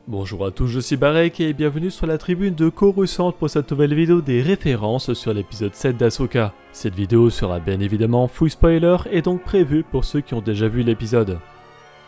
Bonjour à tous, je suis Barek et bienvenue sur la tribune de Coruscant pour cette nouvelle vidéo des références sur l'épisode 7 d'Ahsoka. Cette vidéo sera bien évidemment full spoiler et donc prévue pour ceux qui ont déjà vu l'épisode.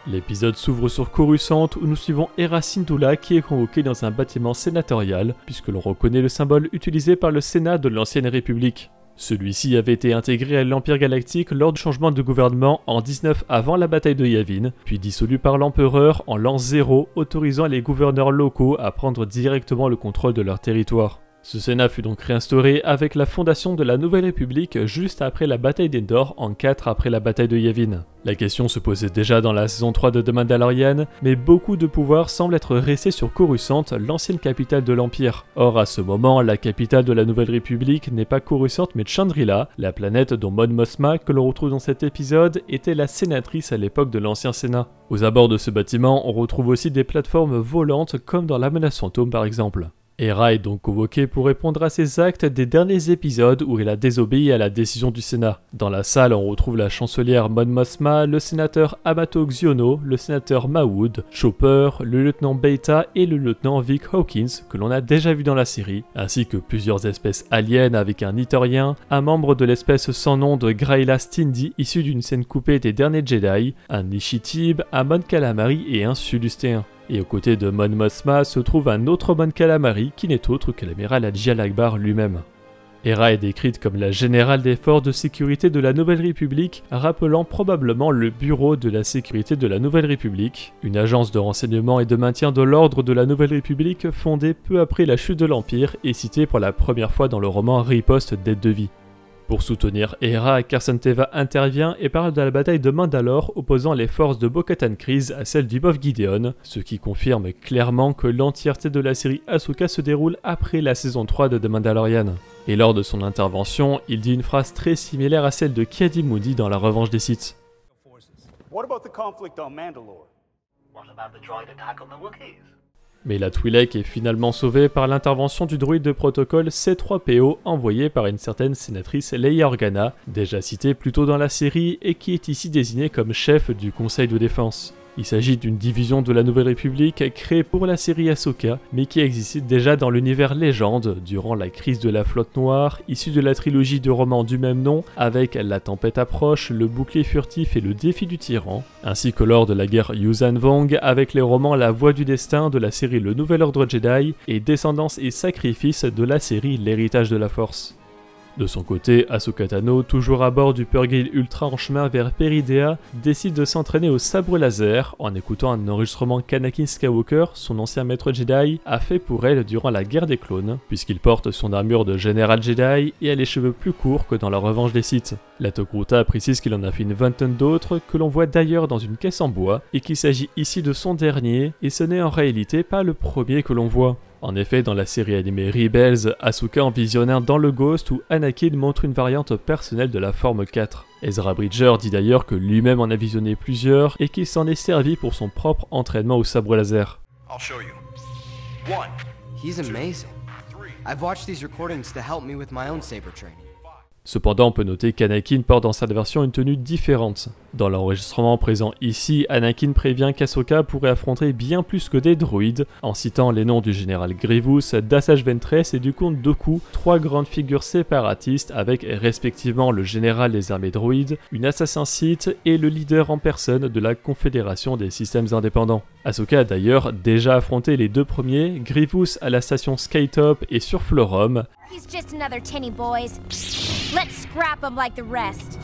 L'épisode s'ouvre sur Coruscant où nous suivons Hera Syndulla qui est convoquée dans un bâtiment sénatorial puisque l'on reconnaît le symbole utilisé par le Sénat de l'Ancienne République. Celui-ci avait été intégré à l'Empire Galactique lors du changement de gouvernement en 19 avant la bataille de Yavin, puis dissolu par l'Empereur en l'an 0, autorisant les gouverneurs locaux à prendre directement le contrôle de leur territoire. Ce Sénat fut donc réinstauré avec la fondation de la Nouvelle République juste après la bataille d'Endor en 4 après la bataille de Yavin. La question se posait déjà dans la saison 3 de The Mandalorian, mais beaucoup de pouvoirs semblent être restés sur Coruscant, l'ancienne capitale de l'Empire. Or à ce moment, la capitale de la Nouvelle République n'est pas Coruscant mais Chandrila, la planète dont Mon Mothma, que l'on retrouve dans cet épisode, était la sénatrice à l'époque de l'ancien Sénat. Aux abords de ce bâtiment, on retrouve aussi des plateformes volantes comme dans La Menace Fantôme par exemple. Hera est donc convoquée pour répondre à ses actes des derniers épisodes où elle a désobéi à la décision du Sénat. Dans la salle, on retrouve la chancelière Mon Mothma, le sénateur Amato Xiono, le sénateur Mawood, Chopper, le lieutenant Beta et le lieutenant Vic Hawkins, que l'on a déjà vu dans la série, ainsi que plusieurs espèces aliens avec un Nitorien, un membre de l'espèce sans nom de Graila Stindi issu d'une scène coupée des derniers Jedi, un Nishitib, un Mon Calamari et un Sulustéen. Et aux côtés de Mon Mothma se trouve un autre Mon Calamari qui n'est autre que l'amiral Adjiel Ackbar lui-même. Hera est décrite comme la générale des forces de sécurité de la Nouvelle République, rappelant probablement le Bureau de la sécurité de la Nouvelle République, une agence de renseignement et de maintien de l'ordre de la Nouvelle République fondée peu après la chute de l'Empire et citée pour la première fois dans le roman Riposte Dette de vie. Pour soutenir Hera, Carson Teva intervient et parle de la bataille de Mandalore opposant les forces de Bo-Katan Kryze à celles du Moff Gideon, ce qui confirme clairement que l'entièreté de la série Ahsoka se déroule après la saison 3 de The Mandalorian. Et lors de son intervention, il dit une phrase très similaire à celle de Ki-Adi-Mundi dans La Revanche des Sith. What about the conflict on Mandalore? What about the droid attack on the Wookiees? Mais la Twi'lek est finalement sauvée par l'intervention du droïde de protocole C-3PO envoyé par une certaine sénatrice Leia Organa, déjà citée plus tôt dans la série et qui est ici désignée comme chef du Conseil de défense. Il s'agit d'une division de la Nouvelle République créée pour la série Ahsoka, mais qui existait déjà dans l'univers légende durant la crise de la Flotte Noire, issue de la trilogie de romans du même nom, avec La Tempête approche, Le Bouclier furtif et Le Défi du Tyran, ainsi que lors de la guerre Yuuzhan Vong avec les romans La Voix du Destin de la série Le Nouvel Ordre Jedi et Descendance et Sacrifice de la série L'Héritage de la Force. De son côté, Ahsoka Tano, toujours à bord du Purrgil Ultra en chemin vers Peridea, décide de s'entraîner au sabre laser en écoutant un enregistrement qu'Anakin Skywalker, son ancien maître Jedi, a fait pour elle durant la guerre des clones, puisqu'il porte son armure de général Jedi et a les cheveux plus courts que dans La Revanche des Sith. La Tok'ruta précise qu'il en a fait une vingtaine d'autres, que l'on voit d'ailleurs dans une caisse en bois, et qu'il s'agit ici de son dernier, et ce n'est en réalité pas le premier que l'on voit. En effet, dans la série animée Rebels, Ahsoka en visionne un dans le Ghost où Anakin montre une variante personnelle de la forme 4. Ezra Bridger dit d'ailleurs que lui-même en a visionné plusieurs et qu'il s'en est servi pour son propre entraînement au sabre laser. I'll show you. 1, He's amazing. I've watched these recordings to help me with my own saber training. Cependant, on peut noter qu'Anakin porte dans cette version une tenue différente. Dans l'enregistrement présent ici, Anakin prévient qu'Ahsoka pourrait affronter bien plus que des droïdes, en citant les noms du général Grievous, d'Asajj Ventress et du comte Dooku, trois grandes figures séparatistes avec respectivement le général des armées droïdes, une assassin Sith et le leader en personne de la Confédération des systèmes indépendants. Ahsoka a d'ailleurs déjà affronté les deux premiers, Grievous à la station Skytop et sur Florum. He's just another tinny, boys. Let's scrap him like the rest.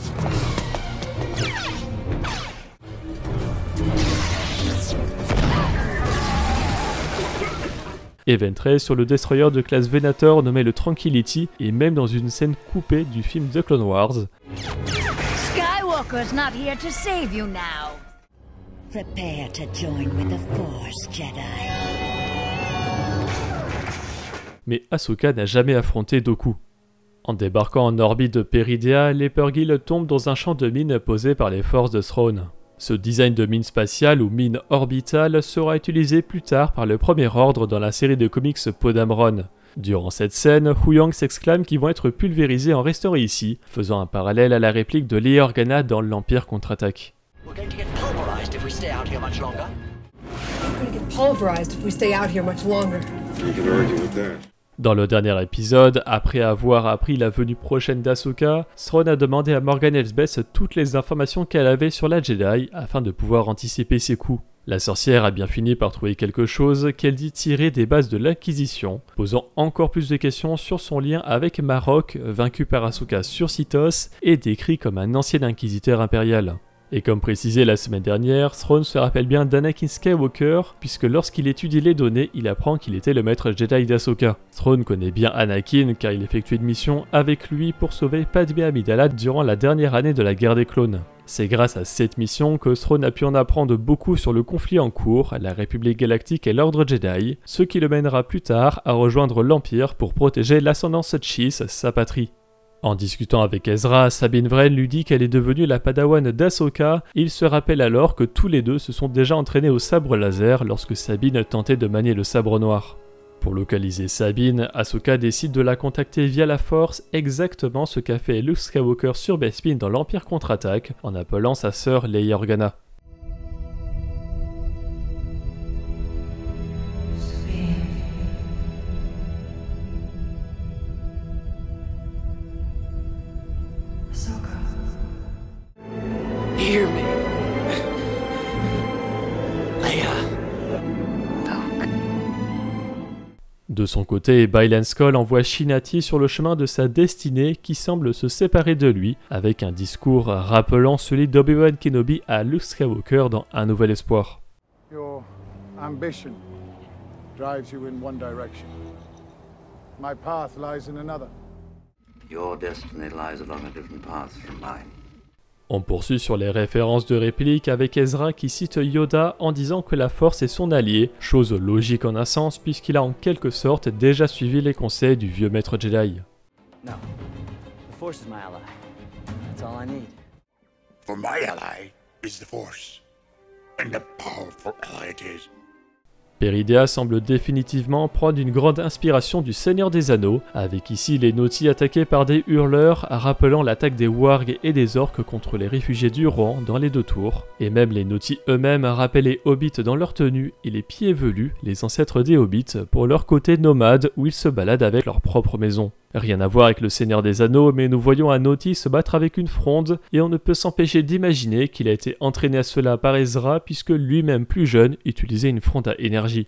Et Ventress sur le destroyer de classe Venator nommé le Tranquility et même dans une scène coupée du film The Clone Wars. Skywalker's not here to save you now. Prepare to join with the Force, Jedi. Mais Ahsoka n'a jamais affronté Dooku. En débarquant en orbite de Peridea, les Purrgil tombent dans un champ de mines posé par les forces de Thrawn. Ce design de mine spatiale ou mine orbitale sera utilisé plus tard par le Premier Ordre dans la série de comics Podamron. Durant cette scène, Huyang s'exclame qu'ils vont être pulvérisés en restant ici, faisant un parallèle à la réplique de Leia Organa dans l'Empire contre-attaque. We're going to get pulverized if we stay out here much longer. We're gonna get pulverized if we stay out here much longer. You can argue with that. Dans le dernier épisode, après avoir appris la venue prochaine d'Ahsoka, Thrawn a demandé à Morgan Elsbeth toutes les informations qu'elle avait sur la Jedi afin de pouvoir anticiper ses coups. La sorcière a bien fini par trouver quelque chose qu'elle dit tirer des bases de l'Inquisition, posant encore plus de questions sur son lien avec Marok, vaincu par Ahsoka sur Sithos et décrit comme un ancien inquisiteur impérial. Et comme précisé la semaine dernière, Thrawn se rappelle bien d'Anakin Skywalker, puisque lorsqu'il étudie les données, il apprend qu'il était le maître Jedi d'Ahsoka. Thrawn connaît bien Anakin car il effectuait une mission avec lui pour sauver Padmé Amidala durant la dernière année de la guerre des clones. C'est grâce à cette mission que Thrawn a pu en apprendre beaucoup sur le conflit en cours, la République Galactique et l'Ordre Jedi, ce qui le mènera plus tard à rejoindre l'Empire pour protéger l'ascendance Chiss, sa patrie. En discutant avec Ezra, Sabine Wren lui dit qu'elle est devenue la padawan d'Ahsoka, et il se rappelle alors que tous les deux se sont déjà entraînés au sabre laser lorsque Sabine tentait de manier le sabre noir. Pour localiser Sabine, Ahsoka décide de la contacter via la Force, exactement ce qu'a fait Luke Skywalker sur Bespin dans l'Empire contre-attaque, en appelant sa sœur Leia Organa. Hear me. Leia. De son côté, Baylan Skoll envoie Shinati sur le chemin de sa destinée qui semble se séparer de lui, avec un discours rappelant celui d'Obi-Wan Kenobi à Luke Skywalker dans Un Nouvel Espoir. Your ambition drives you in one direction. My path lies in another. Your destiny lies along a different path from mine. On poursuit sur les références de répliques avec Ezra qui cite Yoda en disant que la Force est son allié, chose logique en un sens puisqu'il a en quelque sorte déjà suivi les conseils du vieux maître Jedi. No. The Force is my ally. That's all I need. For my ally is the Force. And a powerful ally it is. Peridea semble définitivement prendre une grande inspiration du Seigneur des Anneaux, avec ici les Naughty attaqués par des hurleurs, rappelant l'attaque des wargs et des orques contre les réfugiés du Rohan dans les deux tours, et même les Naughty eux-mêmes rappellent les hobbits dans leur tenue et les pieds velus, les ancêtres des hobbits, pour leur côté nomade où ils se baladent avec leur propre maison. Rien à voir avec le Seigneur des Anneaux, mais nous voyons un Naughty se battre avec une fronde, et on ne peut s'empêcher d'imaginer qu'il a été entraîné à cela par Ezra puisque lui-même plus jeune utilisait une fronde à énergie.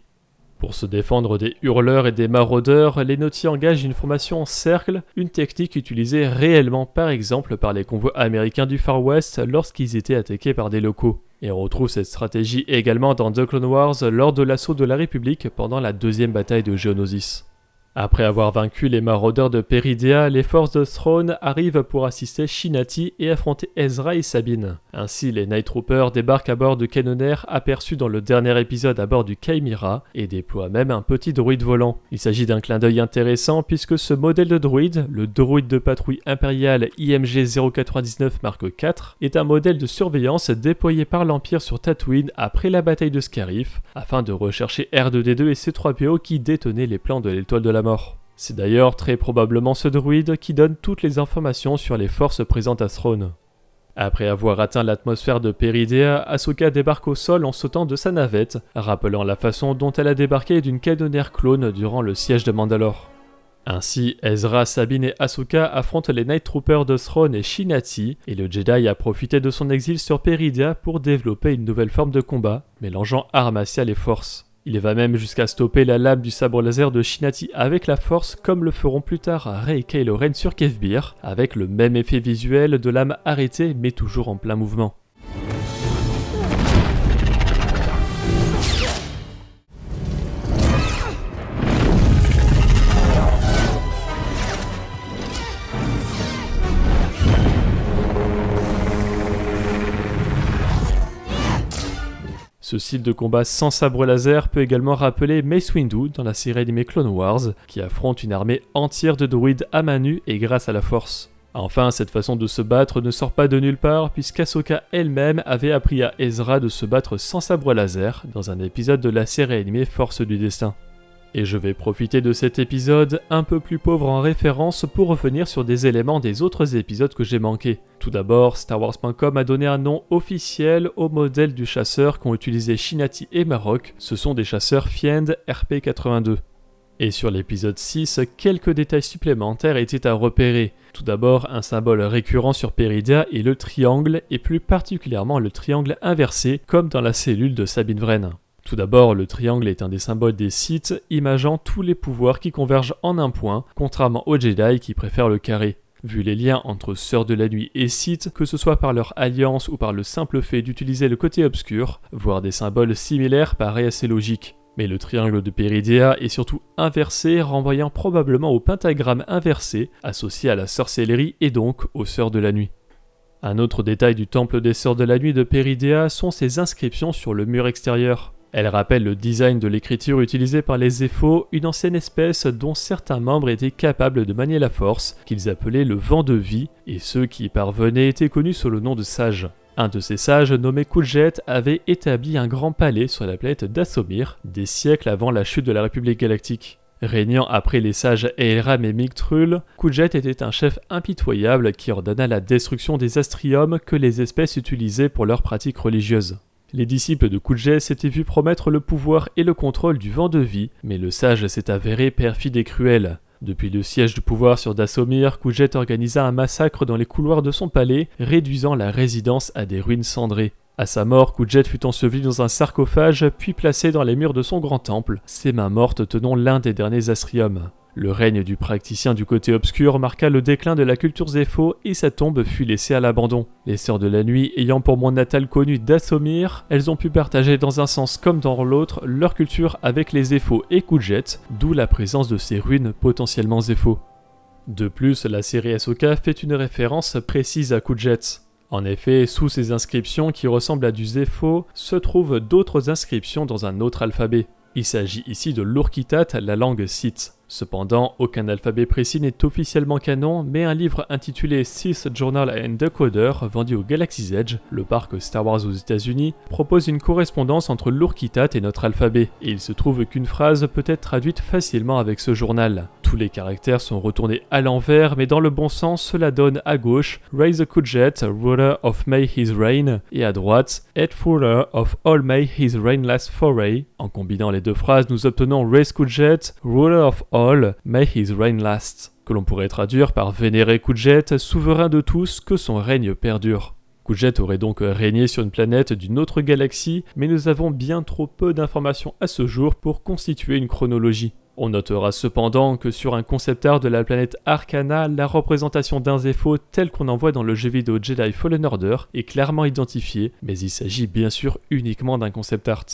Pour se défendre des hurleurs et des maraudeurs, les Naughty engagent une formation en cercle, une technique utilisée réellement par exemple par les convois américains du Far West lorsqu'ils étaient attaqués par des locaux. Et on retrouve cette stratégie également dans The Clone Wars lors de l'assaut de la République pendant la deuxième bataille de Geonosis. Après avoir vaincu les maraudeurs de Peridea, les forces de Thrawn arrivent pour assister Shinati et affronter Ezra et Sabine. Ainsi, les Night Troopers débarquent à bord de canonnaires aperçus dans le dernier épisode à bord du Chimera et déploient même un petit droïde volant. Il s'agit d'un clin d'œil intéressant puisque ce modèle de droïde, le droïde de patrouille impériale IMG 099 Mark IV, est un modèle de surveillance déployé par l'Empire sur Tatooine après la bataille de Scarif, afin de rechercher R2-D2 et C-3PO qui détenaient les plans de l'étoile de la mort. C'est d'ailleurs très probablement ce droïde qui donne toutes les informations sur les forces présentes à Thrawn. Après avoir atteint l'atmosphère de Peridea, Ahsoka débarque au sol en sautant de sa navette, rappelant la façon dont elle a débarqué d'une canonnière clone durant le siège de Mandalore. Ainsi, Ezra, Sabine et Ahsoka affrontent les Night Troopers de Thrawn et Shinati, et le Jedi a profité de son exil sur Peridea pour développer une nouvelle forme de combat, mélangeant art martial et force. Il va même jusqu'à stopper la lame du sabre laser de Shinati avec la force, comme le feront plus tard Rey et Kylo Ren sur Kevbir, avec le même effet visuel de lame arrêtée mais toujours en plein mouvement. Ce style de combat sans sabre laser peut également rappeler Mace Windu dans la série animée Clone Wars, qui affronte une armée entière de droïdes à main nue et grâce à la force. Enfin, cette façon de se battre ne sort pas de nulle part, puisqu'Ahsoka elle-même avait appris à Ezra de se battre sans sabre laser dans un épisode de la série animée Force du Destin. Et je vais profiter de cet épisode un peu plus pauvre en références pour revenir sur des éléments des autres épisodes que j'ai manqués. Tout d'abord, StarWars.com a donné un nom officiel au modèle du chasseur qu'ont utilisé Shinati et Marok, ce sont des chasseurs Fiend RP82. Et sur l'épisode 6, quelques détails supplémentaires étaient à repérer. Tout d'abord, un symbole récurrent sur Peridea est le triangle, et plus particulièrement le triangle inversé, comme dans la cellule de Sabine Wren. Tout d'abord, le triangle est un des symboles des Sith, imageant tous les pouvoirs qui convergent en un point, contrairement aux Jedi qui préfèrent le carré. Vu les liens entre Sœurs de la Nuit et Sith, que ce soit par leur alliance ou par le simple fait d'utiliser le côté obscur, voir des symboles similaires paraît assez logique. Mais le triangle de Peridea est surtout inversé, renvoyant probablement au pentagramme inversé, associé à la sorcellerie et donc aux Sœurs de la Nuit. Un autre détail du temple des Sœurs de la Nuit de Peridea sont ses inscriptions sur le mur extérieur. Elles rappellent le design de l'écriture utilisée par les Zeffo, une ancienne espèce dont certains membres étaient capables de manier la force, qu'ils appelaient le vent de vie, et ceux qui y parvenaient étaient connus sous le nom de sages. Un de ces sages, nommé Kujet, avait établi un grand palais sur la planète Dathomir, des siècles avant la chute de la République Galactique. Régnant après les sages Aelram et Mictrul, Kujet était un chef impitoyable qui ordonna la destruction des astriums que les espèces utilisaient pour leurs pratiques religieuses. Les disciples de Kujet s'étaient vus promettre le pouvoir et le contrôle du vent de vie, mais le sage s'est avéré perfide et cruel. Depuis le siège du pouvoir sur Dathomir, Kujet organisa un massacre dans les couloirs de son palais, réduisant la résidence à des ruines cendrées. À sa mort, Kujet fut enseveli dans un sarcophage, puis placé dans les murs de son grand temple, ses mains mortes tenant l'un des derniers astriums. Le règne du praticien du côté obscur marqua le déclin de la culture Zeffo et sa tombe fut laissée à l'abandon. Les Sœurs de la Nuit ayant pour monde natal connu Dathomir, elles ont pu partager dans un sens comme dans l'autre leur culture avec les Zeffo et Kujet, d'où la présence de ces ruines potentiellement Zeffo. De plus, la série Ahsoka fait une référence précise à Kujet. En effet, sous ces inscriptions qui ressemblent à du Zeffo, se trouvent d'autres inscriptions dans un autre alphabet. Il s'agit ici de l'Urkitat, la langue Sith. Cependant, aucun alphabet précis n'est officiellement canon, mais un livre intitulé Sith Journal and Decoder, vendu au Galaxy's Edge, le parc Star Wars aux États-Unis, propose une correspondance entre l'Urkitat et notre alphabet, et il se trouve qu'une phrase peut être traduite facilement avec ce journal. Tous les caractères sont retournés à l'envers, mais dans le bon sens, cela donne à gauche Raise Kujet, ruler of May his reign, et à droite Head ruler of all May his reign last foray. En combinant les deux phrases, nous obtenons Raise Kujet, ruler of all May his reign last, que l'on pourrait traduire par vénérer Kujet, souverain de tous, que son règne perdure. Kujet aurait donc régné sur une planète d'une autre galaxie, mais nous avons bien trop peu d'informations à ce jour pour constituer une chronologie. On notera cependant que sur un concept art de la planète Arcana, la représentation d'un Zeffo tel qu'on en voit dans le jeu vidéo Jedi Fallen Order est clairement identifiée, mais il s'agit bien sûr uniquement d'un concept art.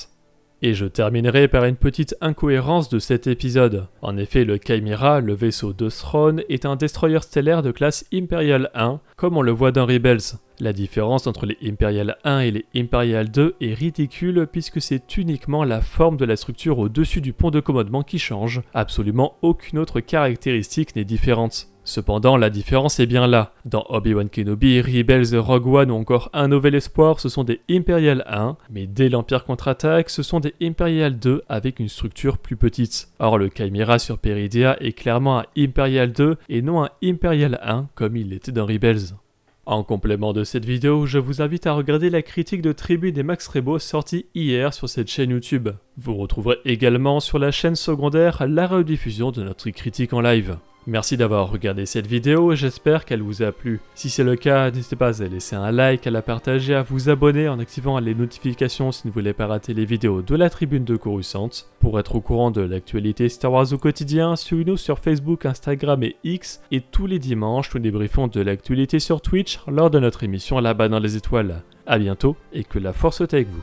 Et je terminerai par une petite incohérence de cet épisode. En effet, le Chimera, le vaisseau de Thrawn, est un destroyer stellaire de classe Imperial 1, comme on le voit dans Rebels. La différence entre les Imperial 1 et les Imperial 2 est ridicule puisque c'est uniquement la forme de la structure au-dessus du pont de commandement qui change, absolument aucune autre caractéristique n'est différente. Cependant, la différence est bien là. Dans Obi-Wan Kenobi, Rebels, Rogue One ou encore Un Nouvel Espoir, ce sont des Imperial 1, mais dès l'Empire contre-attaque, ce sont des Imperial 2 avec une structure plus petite. Or, le Chimera sur Peridea est clairement un Imperial 2 et non un Imperial 1 comme il l'était dans Rebels. En complément de cette vidéo, je vous invite à regarder la critique de Tribune et Max Rebo sortie hier sur cette chaîne YouTube. Vous retrouverez également sur la chaîne secondaire la rediffusion de notre critique en live. Merci d'avoir regardé cette vidéo et j'espère qu'elle vous a plu. Si c'est le cas, n'hésitez pas à laisser un like, à la partager, à vous abonner en activant les notifications si vous ne voulez pas rater les vidéos de la Tribune de Coruscant. Pour être au courant de l'actualité Star Wars au quotidien, suivez-nous sur Facebook, Instagram et X. Et tous les dimanches, nous débriefons de l'actualité sur Twitch lors de notre émission Là-bas dans les étoiles. A bientôt et que la force soit avec vous.